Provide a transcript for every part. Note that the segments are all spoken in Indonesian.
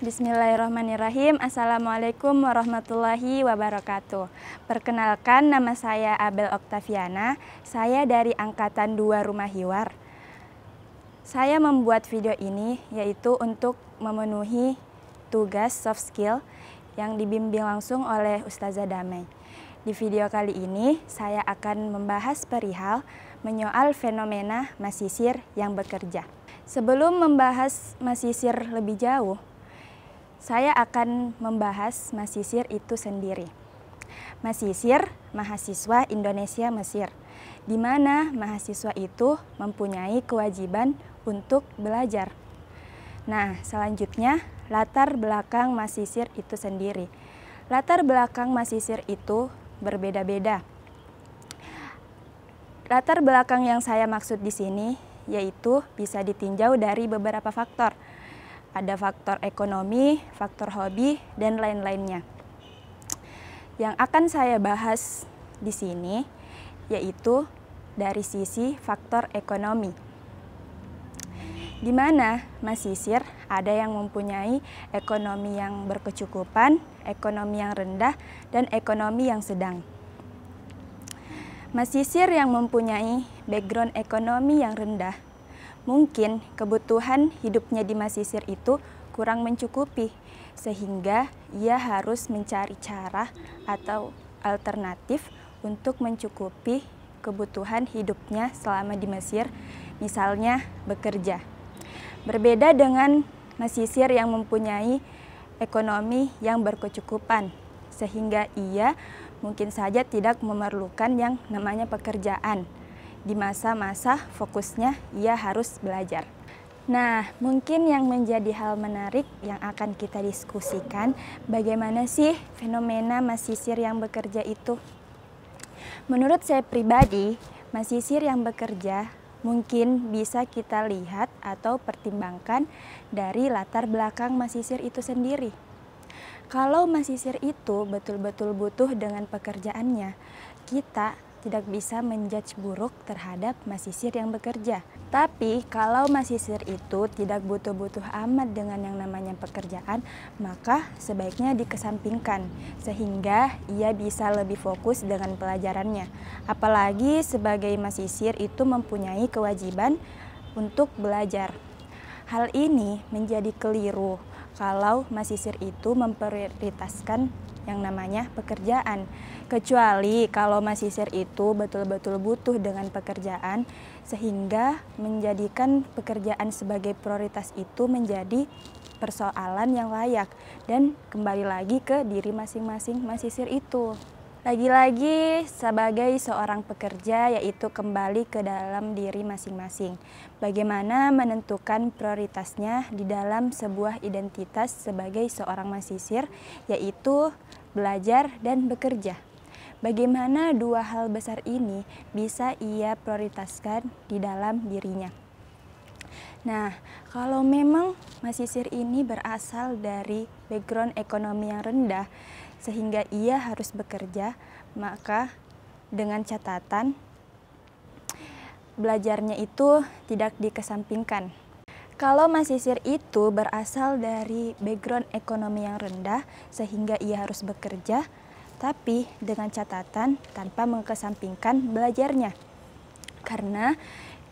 Bismillahirrahmanirrahim. Assalamualaikum warahmatullahi wabarakatuh. Perkenalkan, nama saya Abel Oktaviana. Saya dari Angkatan 2 Rumah Hiwar. Saya membuat video ini yaitu untuk memenuhi tugas soft skill yang dibimbing langsung oleh Ustazah Damai. Di video kali ini saya akan membahas perihal menyoal fenomena masisir yang bekerja. Sebelum membahas masisir lebih jauh, saya akan membahas masisir itu sendiri. Masisir, mahasiswa Indonesia Mesir, di mana mahasiswa itu mempunyai kewajiban untuk belajar. Nah, selanjutnya latar belakang masisir itu sendiri. Latar belakang masisir itu berbeda-beda. Latar belakang yang saya maksud di sini yaitu bisa ditinjau dari beberapa faktor. Ada faktor ekonomi, faktor hobi, dan lain-lainnya. Yang akan saya bahas di sini yaitu dari sisi faktor ekonomi, di mana masisir ada yang mempunyai ekonomi yang berkecukupan, ekonomi yang rendah, dan ekonomi yang sedang. Masisir yang mempunyai background ekonomi yang rendah, mungkin kebutuhan hidupnya di masisir itu kurang mencukupi, sehingga ia harus mencari cara atau alternatif untuk mencukupi kebutuhan hidupnya selama di Mesir, misalnya bekerja. Berbeda dengan masisir yang mempunyai ekonomi yang berkecukupan, sehingga ia mungkin saja tidak memerlukan yang namanya pekerjaan. Di masa-masa fokusnya ia harus belajar. Nah, mungkin yang menjadi hal menarik yang akan kita diskusikan, bagaimana sih fenomena masisir yang bekerja itu? Menurut saya pribadi, masisir yang bekerja mungkin bisa kita lihat atau pertimbangkan dari latar belakang masisir itu sendiri. Kalau masisir itu betul-betul butuh dengan pekerjaannya, kita tidak bisa menjudge buruk terhadap masisir yang bekerja. Tapi kalau masisir itu tidak butuh-butuh amat dengan yang namanya pekerjaan, maka sebaiknya dikesampingkan sehingga ia bisa lebih fokus dengan pelajarannya. Apalagi sebagai masisir itu mempunyai kewajiban untuk belajar. Hal ini menjadi keliru kalau masisir itu memprioritaskan yang namanya pekerjaan. Kecuali kalau masisir itu betul-betul butuh dengan pekerjaan, sehingga menjadikan pekerjaan sebagai prioritas itu menjadi persoalan yang layak dan kembali lagi ke diri masing-masing masisir itu. Lagi-lagi sebagai seorang pekerja yaitu kembali ke dalam diri masing-masing. Bagaimana menentukan prioritasnya di dalam sebuah identitas sebagai seorang masisir, yaitu belajar dan bekerja. Bagaimana dua hal besar ini bisa ia prioritaskan di dalam dirinya. Nah, kalau memang masisir ini berasal dari background ekonomi yang rendah, sehingga ia harus bekerja, maka dengan catatan belajarnya itu tidak dikesampingkan. Kalau masisir itu berasal dari background ekonomi yang rendah, sehingga ia harus bekerja, tapi dengan catatan tanpa mengesampingkan belajarnya. Karena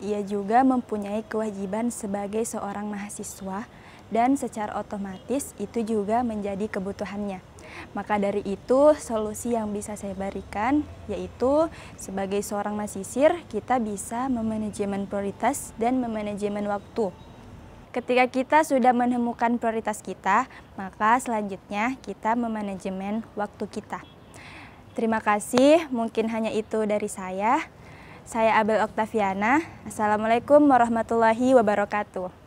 ia juga mempunyai kewajiban sebagai seorang mahasiswa dan secara otomatis itu juga menjadi kebutuhannya. Maka dari itu solusi yang bisa saya berikan yaitu sebagai seorang masisir kita bisa memanajemen prioritas dan memanajemen waktu. Ketika kita sudah menemukan prioritas kita, maka selanjutnya kita memanajemen waktu kita. Terima kasih, mungkin hanya itu dari saya. Saya Abel Oktaviana. Assalamualaikum warahmatullahi wabarakatuh.